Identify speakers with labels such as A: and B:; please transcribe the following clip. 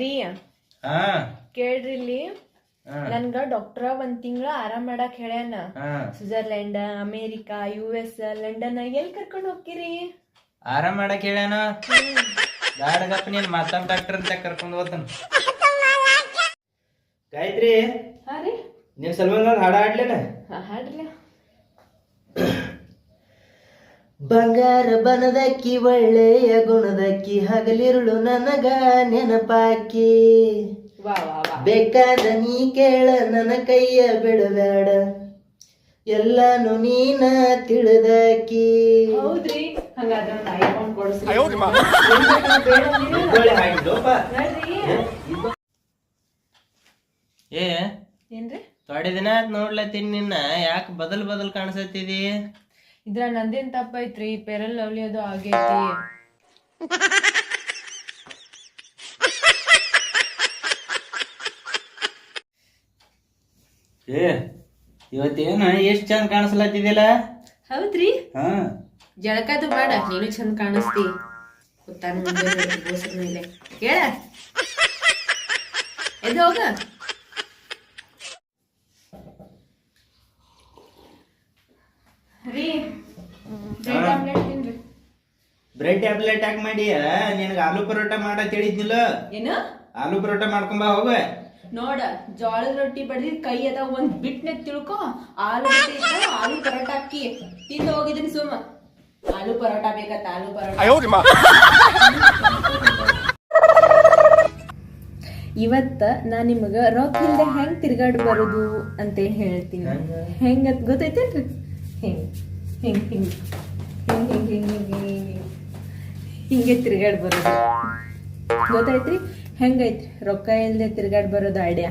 A: ರೀ ಕೇಳ್ರಿ ಇಲ್ಲಿ ನನ್ಗ ಡಾಕ್ಟರ್ ಒಂದ್ ತಿಂಗಳ ಆರಾಮ್ ಮಾಡಕ್ ಹೇಳ್ಯಾನ. ಸ್ವಿಟ್ಜರ್ಲ್ಯಾಂಡ್, ಅಮೇರಿಕಾ, US, ಲಂಡನ್ ಎಲ್ಲಿ ಕರ್ಕೊಂಡ್ ಹೋಗ್ತೀರಿ?
B: ಆರಾಮ್ ಮಾಡಕ್ ಹೇಳ್ಯಾನ. ಬ್ಯಾಡಗಪ್ಪ ನೀನ್ ಮಾತಾಡ್ ಡಾಕ್ಟರ್ ಅಂತ ಕರ್ಕೊಂಡ್ ಹೋಗ್ತಾನ. ಗಾಯತ್ರಿ,
A: ಹಾ ರೀ,
B: ನೀನ್ ಸಲ್ಮಾನ್ ಹಾಡ ಹಾಡ್ಲೇನ?
A: ಹಾಡ್ರಿ.
C: ಬಂಗಾರ ಬನದಕ್ಕಿ ಒಳ್ಳೆಯ ಗುಣದಕ್ಕಿ ಹಗಲಿರುಳು ನನಗ ನೆನಪಾಕಿ ಬೇಕಾದ ನೀ ಕೇಳ ನನ್ನ ಕೈಯ ಬಿಡಬೇಡ ಎಲ್ಲಾನು ನೀನ ತಿಳಿದಾಕಿ.
A: ಹೌದ್ರಿ, ಹಂಗಾದ್ರೆ ಒಂದು ಐಫೋನ್ ಕೊಡಿಸ್ರಿ. ಏನ್ರಿ
B: ತೊಡೆ ದಿನ ನೋಡ್ಲತ್ತೀನಿ ನಿನ್ನ, ಯಾಕೆ ಬದಲ್ ಕಾಣಿಸತ್ತಿದಿ?
A: ಇದ್ರ ನಂದೇನ್ ತಪ್ಪೈತ್ರಿ, ಪೆರಲ್ ಲವ್ಲಿ ಅದು ಆಗೈತಿ.
B: ಇವತ್ತೇನ ಎಷ್ಟ್ ಚಂದ ಕಾಣಿಸ್ಲತ್ತಿದಿಲ್ಲ?
A: ಹೌದ್ರಿ,
B: ಹಾ
A: ಜಳಕದು ಮಾಡ, ನೀನು ಚಂದ ಕಾಣಿಸ್ತಿ. ಗೊತ್ತಾನ ಮೇಲೆ ಕೇಳ ಎದ್ದು ಹೋಗ. ರೀ,
B: ಬ್ರೆಡ್ ಟ್ಯಾಬ್ಲೆಟ್ ಯಾಕೆ ಮಾಡಿ? ನಿನಗ ಆಲೂ ಪರೋಟ ಮಾಡಕ್ ಹೇಳಿದ್ನಿಲ್ಲ?
A: ಏನು
B: ಆಲೂ ಪರೋಟ ಮಾಡ್ಕೊಂಬ ಹೋಗ.
A: ನೋಡ, ಜೋಳದ ರೊಟ್ಟಿ ಬಡ್ದಿದ್ ಕೈ ಅದ ಒಂದ್ ಬಿಟ್ನೆ ತಿಳ್ಕೊ. ಆಲೂ ಪರೋಟ ಅಕ್ಕಿ ತಿಂದು ಹೋಗಿದ್ದೀನಿ ಸುಮ್ಮ. ಆಲೂ ಪರೋಟ ಬೇಕತ್ತ, ಆಲೂ ಪರೋಟ. ಇವತ್ತ ನಾ ನಿಮಗ ರೊಕ್ಕ ಇಲ್ದೆ ಹೆಂಗ್ ತಿರ್ಗಾಡ್ ಬರೋದು ಅಂತ ಹೇಳ್ತೀನಿ. ಹೆಂಗತ್ ಗೊತ್ತೈತೇನ್ರಿ? ಹಿಂಗ್ ಹಿಂಗ್ ಹಿಂಗ್ ಹಿಂಗ್ ಹಿಂಗ್ ಹಿಂಗ್ ಹಿಂಗ್ ಹಿಂಗೆ ತಿರ್ಗಾಡ್ ಬರೋದು ಗೊತ್ತೈತ್ರಿ? ಹೆಂಗೈತ್ರಿ ರೊಕ್ಕ ಇಲ್ದೆ ತಿರ್ಗಾಡ್ ಬರೋದು ಐಡಿಯಾ?